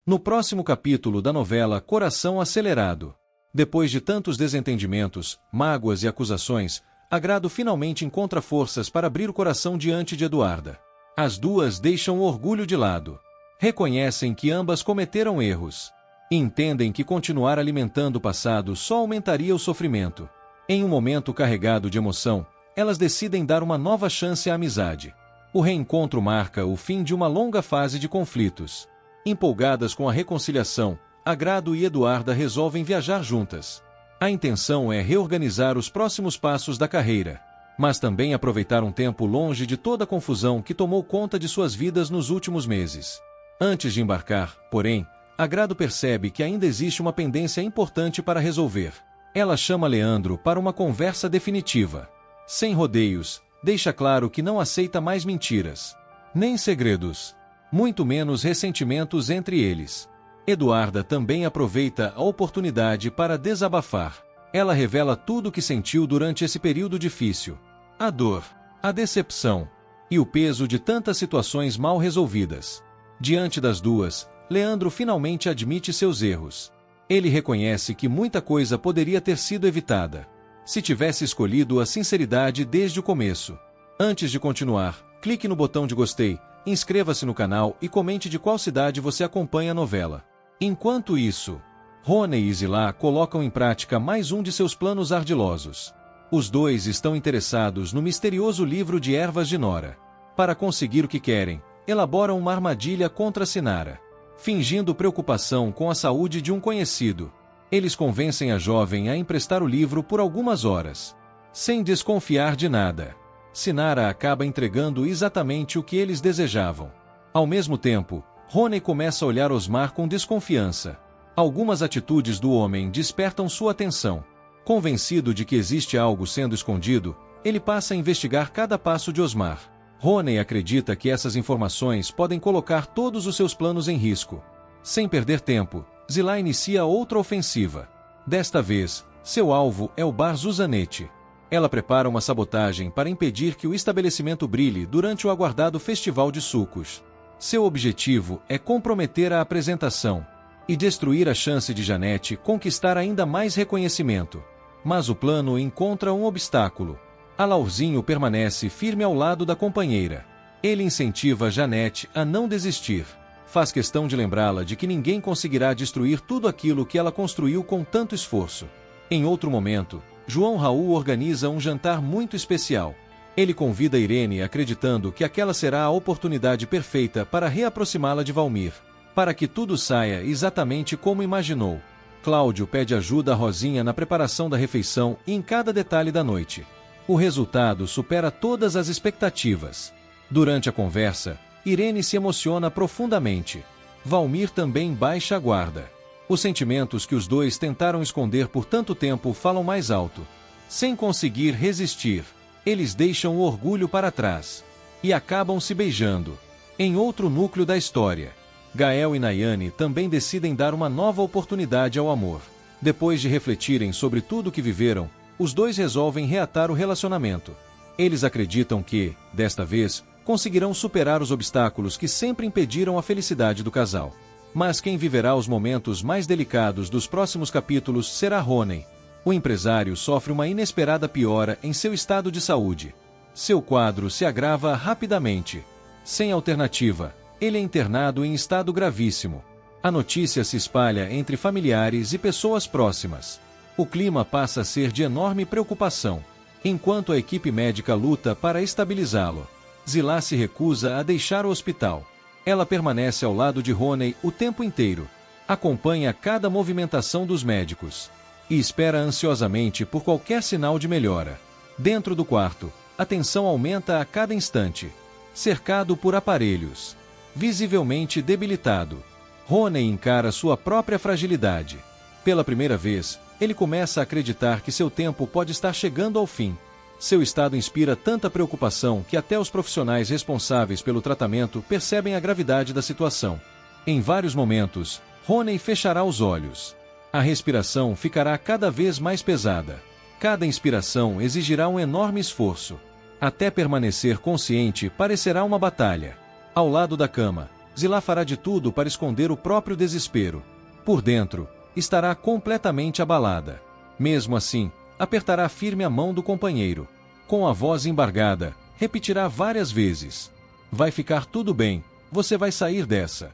No próximo capítulo da novela Coração Acelerado. Depois de tantos desentendimentos, mágoas e acusações, Agrado finalmente encontra forças para abrir o coração diante de Eduarda. As duas deixam o orgulho de lado. Reconhecem que ambas cometeram erros. E entendem que continuar alimentando o passado só aumentaria o sofrimento. Em um momento carregado de emoção, elas decidem dar uma nova chance à amizade. O reencontro marca o fim de uma longa fase de conflitos. Empolgadas com a reconciliação, Agrado e Eduarda resolvem viajar juntas. A intenção é reorganizar os próximos passos da carreira, mas também aproveitar um tempo longe de toda a confusão que tomou conta de suas vidas nos últimos meses. Antes de embarcar, porém, Agrado percebe que ainda existe uma pendência importante para resolver. Ela chama Leandro para uma conversa definitiva. Sem rodeios, deixa claro que não aceita mais mentiras, nem segredos, muito menos ressentimentos entre eles. Eduarda também aproveita a oportunidade para desabafar. Ela revela tudo o que sentiu durante esse período difícil. A dor, a decepção e o peso de tantas situações mal resolvidas. Diante das duas, Leandro finalmente admite seus erros. Ele reconhece que muita coisa poderia ter sido evitada se tivesse escolhido a sinceridade desde o começo. Antes de continuar, clique no botão de gostei, inscreva-se no canal e comente de qual cidade você acompanha a novela. Enquanto isso, Rony e Zilá colocam em prática mais um de seus planos ardilosos. Os dois estão interessados no misterioso livro de ervas de Nora. Para conseguir o que querem, elaboram uma armadilha contra Sinara. Fingindo preocupação com a saúde de um conhecido, eles convencem a jovem a emprestar o livro por algumas horas. Sem desconfiar de nada, Sinara acaba entregando exatamente o que eles desejavam. Ao mesmo tempo, Rony começa a olhar Osmar com desconfiança. Algumas atitudes do homem despertam sua atenção. Convencido de que existe algo sendo escondido, ele passa a investigar cada passo de Osmar. Rony acredita que essas informações podem colocar todos os seus planos em risco. Sem perder tempo, Zilá inicia outra ofensiva. Desta vez, seu alvo é o Bar Zuzanete. Ela prepara uma sabotagem para impedir que o estabelecimento brilhe durante o aguardado festival de sucos. Seu objetivo é comprometer a apresentação e destruir a chance de Janete conquistar ainda mais reconhecimento. Mas o plano encontra um obstáculo. Alaurzinho permanece firme ao lado da companheira. Ele incentiva Janete a não desistir. Faz questão de lembrá-la de que ninguém conseguirá destruir tudo aquilo que ela construiu com tanto esforço. Em outro momento, João Raul organiza um jantar muito especial. Ele convida Irene acreditando que aquela será a oportunidade perfeita para reaproximá-la de Valmir, para que tudo saia exatamente como imaginou. Cláudio pede ajuda a Rosinha na preparação da refeição e em cada detalhe da noite. O resultado supera todas as expectativas. Durante a conversa, Irene se emociona profundamente. Valmir também baixa a guarda. Os sentimentos que os dois tentaram esconder por tanto tempo falam mais alto. Sem conseguir resistir, eles deixam o orgulho para trás e acabam se beijando. Em outro núcleo da história, Gael e Nayane também decidem dar uma nova oportunidade ao amor. Depois de refletirem sobre tudo o que viveram, os dois resolvem reatar o relacionamento. Eles acreditam que, desta vez, conseguirão superar os obstáculos que sempre impediram a felicidade do casal. Mas quem viverá os momentos mais delicados dos próximos capítulos será Rony. O empresário sofre uma inesperada piora em seu estado de saúde. Seu quadro se agrava rapidamente. Sem alternativa, ele é internado em estado gravíssimo. A notícia se espalha entre familiares e pessoas próximas. O clima passa a ser de enorme preocupação, enquanto a equipe médica luta para estabilizá-lo. Zilá se recusa a deixar o hospital. Ela permanece ao lado de Rony o tempo inteiro, acompanha cada movimentação dos médicos e espera ansiosamente por qualquer sinal de melhora. Dentro do quarto, a tensão aumenta a cada instante. Cercado por aparelhos, visivelmente debilitado, Rony encara sua própria fragilidade. Pela primeira vez, ele começa a acreditar que seu tempo pode estar chegando ao fim. Seu estado inspira tanta preocupação que até os profissionais responsáveis pelo tratamento percebem a gravidade da situação. Em vários momentos, Rony fechará os olhos. A respiração ficará cada vez mais pesada. Cada inspiração exigirá um enorme esforço. Até permanecer consciente parecerá uma batalha. Ao lado da cama, Zilá fará de tudo para esconder o próprio desespero. Por dentro, estará completamente abalada. Mesmo assim, apertará firme a mão do companheiro. Com a voz embargada, repetirá várias vezes: vai ficar tudo bem, você vai sair dessa.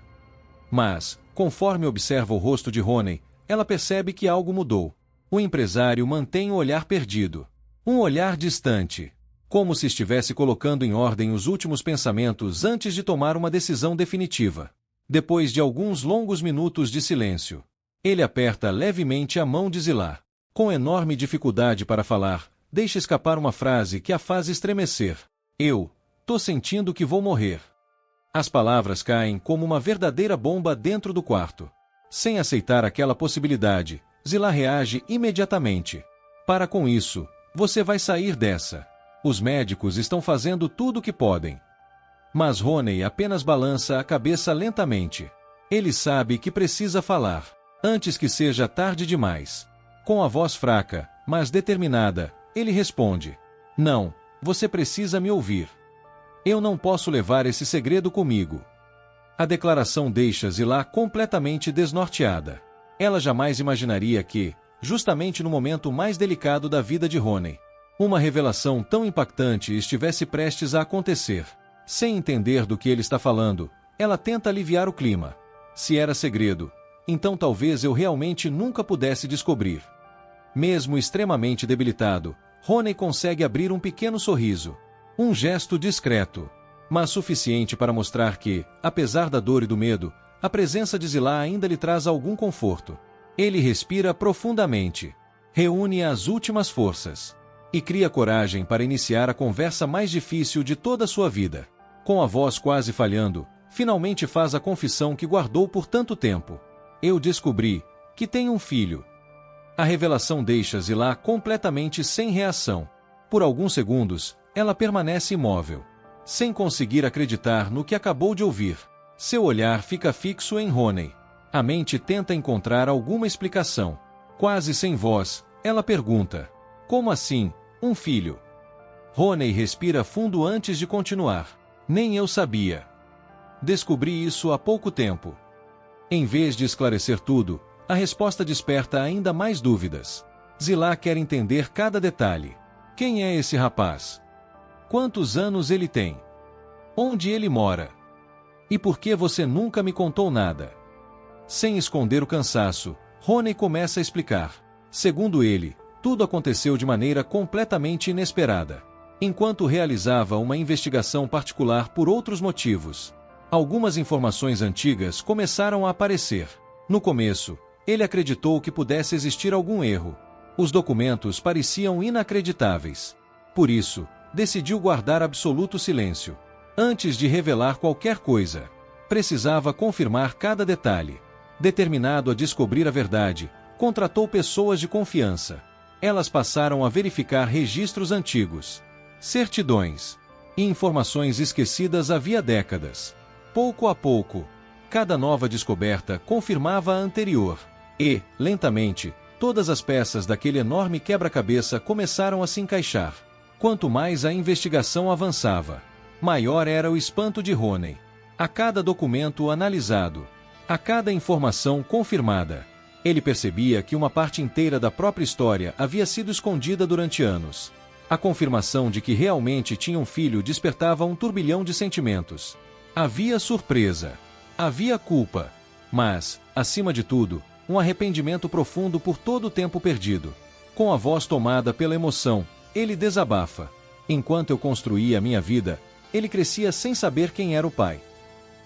Mas, conforme observa o rosto de Honey, ela percebe que algo mudou. O empresário mantém o olhar perdido. Um olhar distante. Como se estivesse colocando em ordem os últimos pensamentos antes de tomar uma decisão definitiva. Depois de alguns longos minutos de silêncio, ele aperta levemente a mão de Zilá. Com enorme dificuldade para falar, deixa escapar uma frase que a faz estremecer. Eu tô sentindo que vou morrer. As palavras caem como uma verdadeira bomba dentro do quarto. Sem aceitar aquela possibilidade, Zilá reage imediatamente. Para com isso, você vai sair dessa. Os médicos estão fazendo tudo o que podem. Mas Honey apenas balança a cabeça lentamente. Ele sabe que precisa falar, antes que seja tarde demais. Com a voz fraca, mas determinada, ele responde: não, você precisa me ouvir. Eu não posso levar esse segredo comigo. A declaração deixa Zilá completamente desnorteada. Ela jamais imaginaria que, justamente no momento mais delicado da vida de Honey, uma revelação tão impactante estivesse prestes a acontecer. Sem entender do que ele está falando, ela tenta aliviar o clima. Se era segredo, então talvez eu realmente nunca pudesse descobrir. Mesmo extremamente debilitado, Honey consegue abrir um pequeno sorriso. Um gesto discreto, mas suficiente para mostrar que, apesar da dor e do medo, a presença de Zilá ainda lhe traz algum conforto. Ele respira profundamente, reúne as últimas forças e cria coragem para iniciar a conversa mais difícil de toda a sua vida. Com a voz quase falhando, finalmente faz a confissão que guardou por tanto tempo. Eu descobri que tenho um filho. A revelação deixa Zilá completamente sem reação. Por alguns segundos, ela permanece imóvel, sem conseguir acreditar no que acabou de ouvir. Seu olhar fica fixo em Honey. A mente tenta encontrar alguma explicação. Quase sem voz, ela pergunta: como assim, um filho? Honey respira fundo antes de continuar. Nem eu sabia. Descobri isso há pouco tempo. Em vez de esclarecer tudo, a resposta desperta ainda mais dúvidas. Zilá quer entender cada detalhe. Quem é esse rapaz? Quantos anos ele tem? Onde ele mora? E por que você nunca me contou nada? Sem esconder o cansaço, Honey começa a explicar. Segundo ele, tudo aconteceu de maneira completamente inesperada. Enquanto realizava uma investigação particular por outros motivos, algumas informações antigas começaram a aparecer. No começo, ele acreditou que pudesse existir algum erro. Os documentos pareciam inacreditáveis. Por isso, decidiu guardar absoluto silêncio. Antes de revelar qualquer coisa, precisava confirmar cada detalhe. Determinado a descobrir a verdade, contratou pessoas de confiança. Elas passaram a verificar registros antigos, certidões e informações esquecidas havia décadas. Pouco a pouco, cada nova descoberta confirmava a anterior. E, lentamente, todas as peças daquele enorme quebra-cabeça começaram a se encaixar. Quanto mais a investigação avançava, maior era o espanto de Honey. A cada documento analisado, a cada informação confirmada, ele percebia que uma parte inteira da própria história havia sido escondida durante anos. A confirmação de que realmente tinha um filho despertava um turbilhão de sentimentos. Havia surpresa, havia culpa, mas, acima de tudo, um arrependimento profundo por todo o tempo perdido. Com a voz tomada pela emoção, ele desabafa. Enquanto eu construía minha vida, ele crescia sem saber quem era o pai.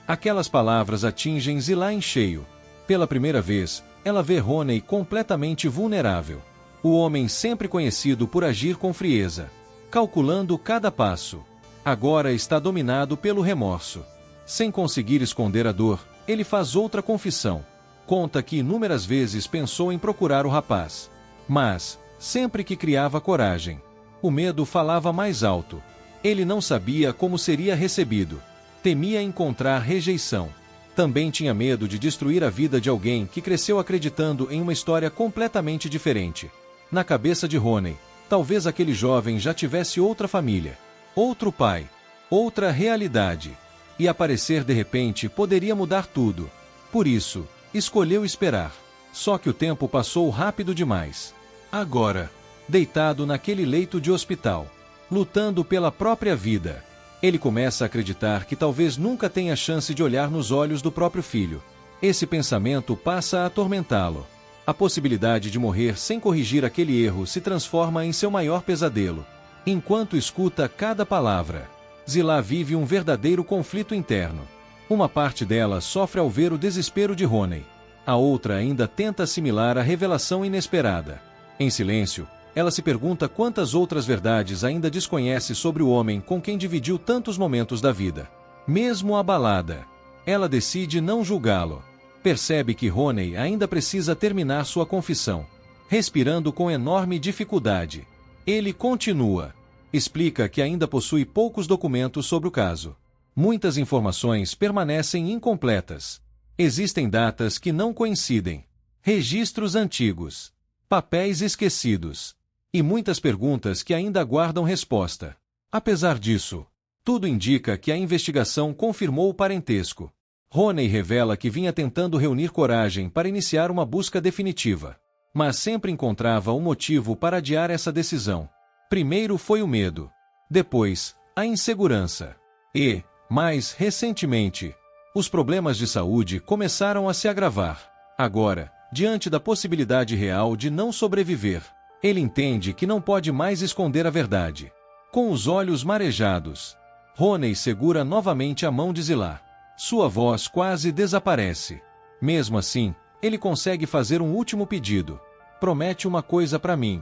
Aquelas palavras atingem Zilá em cheio. Pela primeira vez, ela vê Honey completamente vulnerável. O homem sempre conhecido por agir com frieza, calculando cada passo, agora está dominado pelo remorso. Sem conseguir esconder a dor, ele faz outra confissão. Conta que inúmeras vezes pensou em procurar o rapaz. Mas, sempre que criava coragem, o medo falava mais alto. Ele não sabia como seria recebido. Temia encontrar rejeição. Também tinha medo de destruir a vida de alguém que cresceu acreditando em uma história completamente diferente. Na cabeça de Honey, talvez aquele jovem já tivesse outra família, outro pai, outra realidade. E aparecer de repente poderia mudar tudo. Por isso, escolheu esperar. Só que o tempo passou rápido demais. Agora, deitado naquele leito de hospital, lutando pela própria vida, ele começa a acreditar que talvez nunca tenha chance de olhar nos olhos do próprio filho. Esse pensamento passa a atormentá-lo. A possibilidade de morrer sem corrigir aquele erro se transforma em seu maior pesadelo. Enquanto escuta cada palavra, Zillah vive um verdadeiro conflito interno. Uma parte dela sofre ao ver o desespero de Roney. A outra ainda tenta assimilar a revelação inesperada. Em silêncio, ela se pergunta quantas outras verdades ainda desconhece sobre o homem com quem dividiu tantos momentos da vida. Mesmo abalada, ela decide não julgá-lo. Percebe que Roney ainda precisa terminar sua confissão. Respirando com enorme dificuldade, ele continua. Explica que ainda possui poucos documentos sobre o caso. Muitas informações permanecem incompletas. Existem datas que não coincidem, registros antigos, papéis esquecidos, e muitas perguntas que ainda aguardam resposta. Apesar disso, tudo indica que a investigação confirmou o parentesco. Roney revela que vinha tentando reunir coragem para iniciar uma busca definitiva, mas sempre encontrava um motivo para adiar essa decisão. Primeiro foi o medo, depois, a insegurança e, mais recentemente, os problemas de saúde começaram a se agravar. Agora, diante da possibilidade real de não sobreviver, ele entende que não pode mais esconder a verdade. Com os olhos marejados, Roney segura novamente a mão de Zillah. Sua voz quase desaparece. Mesmo assim, ele consegue fazer um último pedido. Promete uma coisa para mim.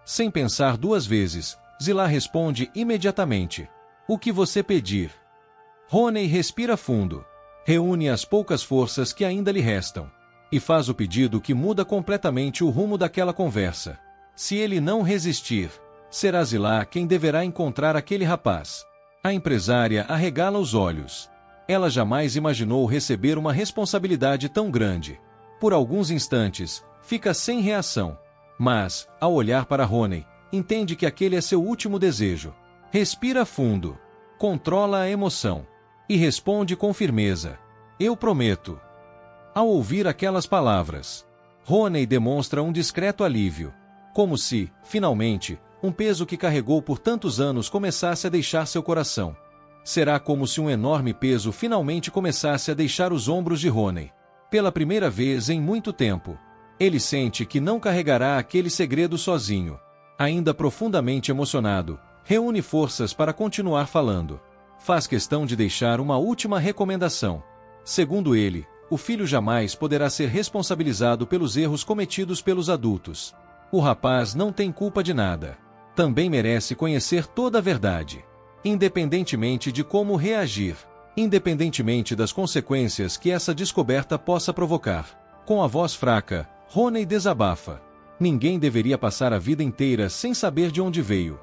Sem pensar duas vezes, Zillah responde imediatamente. O que você pedir? Roney respira fundo, reúne as poucas forças que ainda lhe restam, e faz o pedido que muda completamente o rumo daquela conversa. Se ele não resistir, será Zillah quem deverá encontrar aquele rapaz. A empresária arregala os olhos. Ela jamais imaginou receber uma responsabilidade tão grande. Por alguns instantes, fica sem reação. Mas, ao olhar para Roney, entende que aquele é seu último desejo. Respira fundo, controla a emoção e responde com firmeza: eu prometo. Ao ouvir aquelas palavras, Roney demonstra um discreto alívio, como se, finalmente, um peso que carregou por tantos anos começasse a deixar seu coração. Será como se um enorme peso finalmente começasse a deixar os ombros de Roney. Pela primeira vez em muito tempo, ele sente que não carregará aquele segredo sozinho. Ainda profundamente emocionado, reúne forças para continuar falando. Faz questão de deixar uma última recomendação. Segundo ele, o filho jamais poderá ser responsabilizado pelos erros cometidos pelos adultos. O rapaz não tem culpa de nada. Também merece conhecer toda a verdade, independentemente de como reagir, independentemente das consequências que essa descoberta possa provocar. Com a voz fraca, Roney desabafa. Ninguém deveria passar a vida inteira sem saber de onde veio.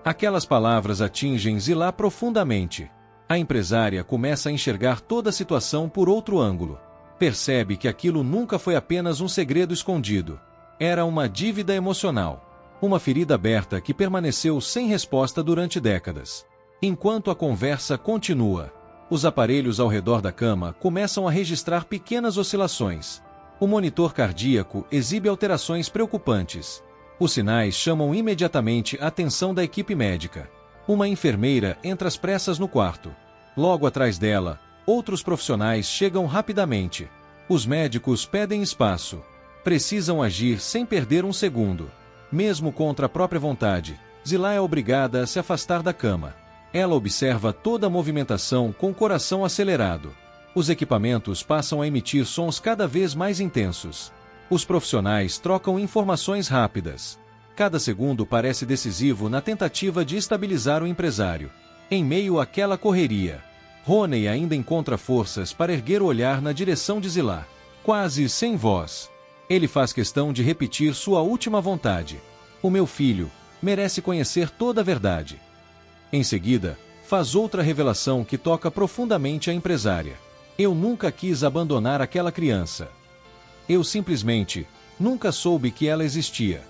Aquelas palavras atingem Zillah profundamente. A empresária começa a enxergar toda a situação por outro ângulo. Percebe que aquilo nunca foi apenas um segredo escondido. Era uma dívida emocional. Uma ferida aberta que permaneceu sem resposta durante décadas. Enquanto a conversa continua, os aparelhos ao redor da cama começam a registrar pequenas oscilações. O monitor cardíaco exibe alterações preocupantes. Os sinais chamam imediatamente a atenção da equipe médica. Uma enfermeira entra às pressas no quarto. Logo atrás dela, outros profissionais chegam rapidamente. Os médicos pedem espaço. Precisam agir sem perder um segundo. Mesmo contra a própria vontade, Zillah é obrigada a se afastar da cama. Ela observa toda a movimentação com o coração acelerado. Os equipamentos passam a emitir sons cada vez mais intensos. Os profissionais trocam informações rápidas. Cada segundo parece decisivo na tentativa de estabilizar o empresário. Em meio àquela correria, Roney ainda encontra forças para erguer o olhar na direção de Zillah. Quase sem voz, ele faz questão de repetir sua última vontade. O meu filho merece conhecer toda a verdade. Em seguida, faz outra revelação que toca profundamente a empresária. Eu nunca quis abandonar aquela criança. Eu simplesmente nunca soube que ela existia.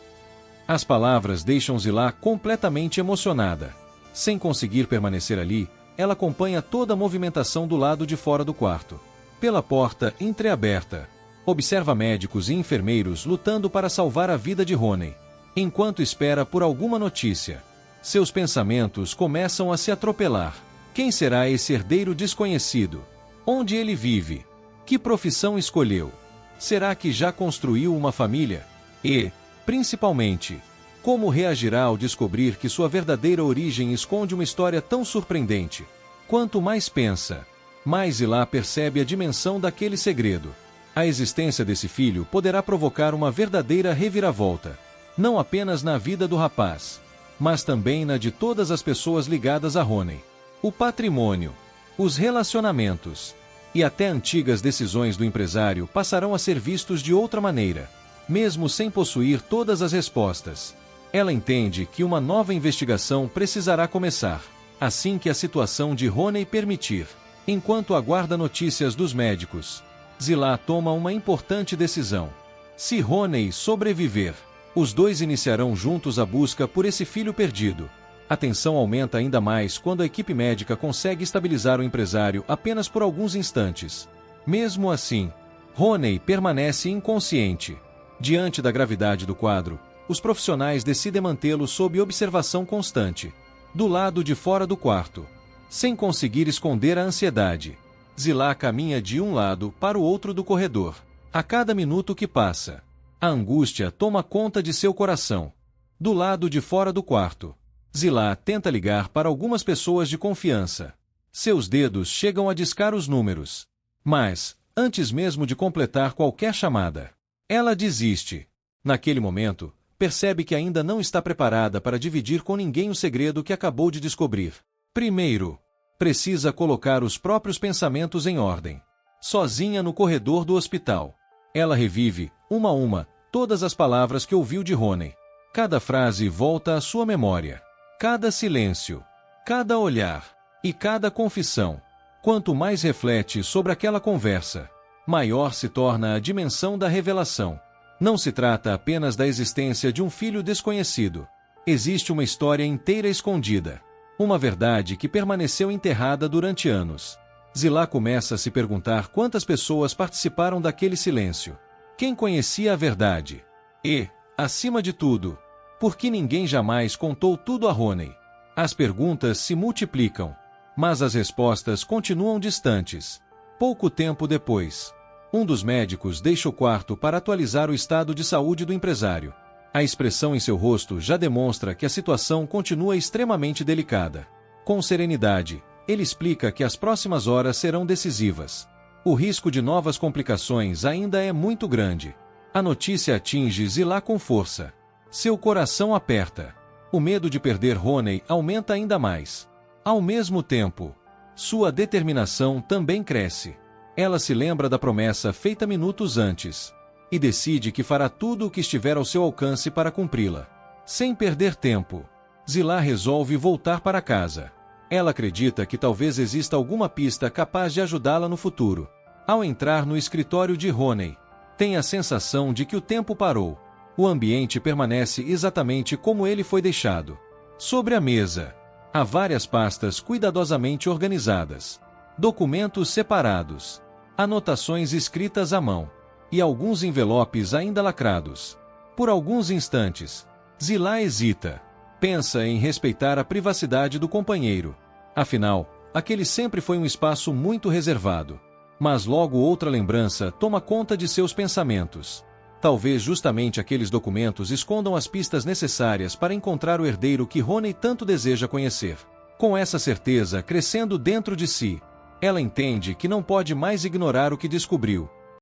As palavras deixam Zillah completamente emocionada. Sem conseguir permanecer ali, ela acompanha toda a movimentação do lado de fora do quarto. Pela porta entreaberta, observa médicos e enfermeiros lutando para salvar a vida de Ronnie. Enquanto espera por alguma notícia, seus pensamentos começam a se atropelar. Quem será esse herdeiro desconhecido? Onde ele vive? Que profissão escolheu? Será que já construiu uma família? E, principalmente, como reagirá ao descobrir que sua verdadeira origem esconde uma história tão surpreendente? Quanto mais pensa, mais Zillah percebe a dimensão daquele segredo. A existência desse filho poderá provocar uma verdadeira reviravolta, não apenas na vida do rapaz, mas também na de todas as pessoas ligadas a Ronnie. O patrimônio, os relacionamentos e até antigas decisões do empresário passarão a ser vistos de outra maneira, mesmo sem possuir todas as respostas. Ela entende que uma nova investigação precisará começar, assim que a situação de Ronnie permitir. Enquanto aguarda notícias dos médicos, Zillah toma uma importante decisão. Se Ronnie sobreviver, os dois iniciarão juntos a busca por esse filho perdido. A tensão aumenta ainda mais quando a equipe médica consegue estabilizar o empresário apenas por alguns instantes. Mesmo assim, Ronnie permanece inconsciente. Diante da gravidade do quadro, os profissionais decidem mantê-lo sob observação constante. Do lado de fora do quarto, sem conseguir esconder a ansiedade, Zillah caminha de um lado para o outro do corredor. A cada minuto que passa, a angústia toma conta de seu coração. Do lado de fora do quarto, Zillah tenta ligar para algumas pessoas de confiança. Seus dedos chegam a discar os números. Mas, antes mesmo de completar qualquer chamada, ela desiste. Naquele momento, percebe que ainda não está preparada para dividir com ninguém o segredo que acabou de descobrir. Primeiro, precisa colocar os próprios pensamentos em ordem. Sozinha no corredor do hospital, ela revive, uma a uma, todas as palavras que ouviu de Ronnie. Cada frase volta à sua memória. Cada silêncio, cada olhar e cada confissão. Quanto mais reflete sobre aquela conversa, maior se torna a dimensão da revelação. Não se trata apenas da existência de um filho desconhecido. Existe uma história inteira escondida. Uma verdade que permaneceu enterrada durante anos. Zillah começa a se perguntar quantas pessoas participaram daquele silêncio. Quem conhecia a verdade? E, acima de tudo, por que ninguém jamais contou tudo a Ronnie? As perguntas se multiplicam, mas as respostas continuam distantes. Pouco tempo depois, um dos médicos deixa o quarto para atualizar o estado de saúde do empresário. A expressão em seu rosto já demonstra que a situação continua extremamente delicada. Com serenidade, ele explica que as próximas horas serão decisivas. O risco de novas complicações ainda é muito grande. A notícia atinge Zillah com força. Seu coração aperta. O medo de perder Ronnie aumenta ainda mais. Ao mesmo tempo, sua determinação também cresce. Ela se lembra da promessa feita minutos antes e decide que fará tudo o que estiver ao seu alcance para cumpri-la. Sem perder tempo, Zillah resolve voltar para casa. Ela acredita que talvez exista alguma pista capaz de ajudá-la no futuro. Ao entrar no escritório de Ronnie, tem a sensação de que o tempo parou. O ambiente permanece exatamente como ele foi deixado. Sobre a mesa, há várias pastas cuidadosamente organizadas, documentos separados, anotações escritas à mão e alguns envelopes ainda lacrados. Por alguns instantes, Zillah hesita. Pensa em respeitar a privacidade do companheiro. Afinal, aquele sempre foi um espaço muito reservado. Mas logo outra lembrança toma conta de seus pensamentos. Talvez justamente aqueles documentos escondam as pistas necessárias para encontrar o herdeiro que Ronnie tanto deseja conhecer. Com essa certeza crescendo dentro de si, ela entende que não pode mais ignorar o que descobriu.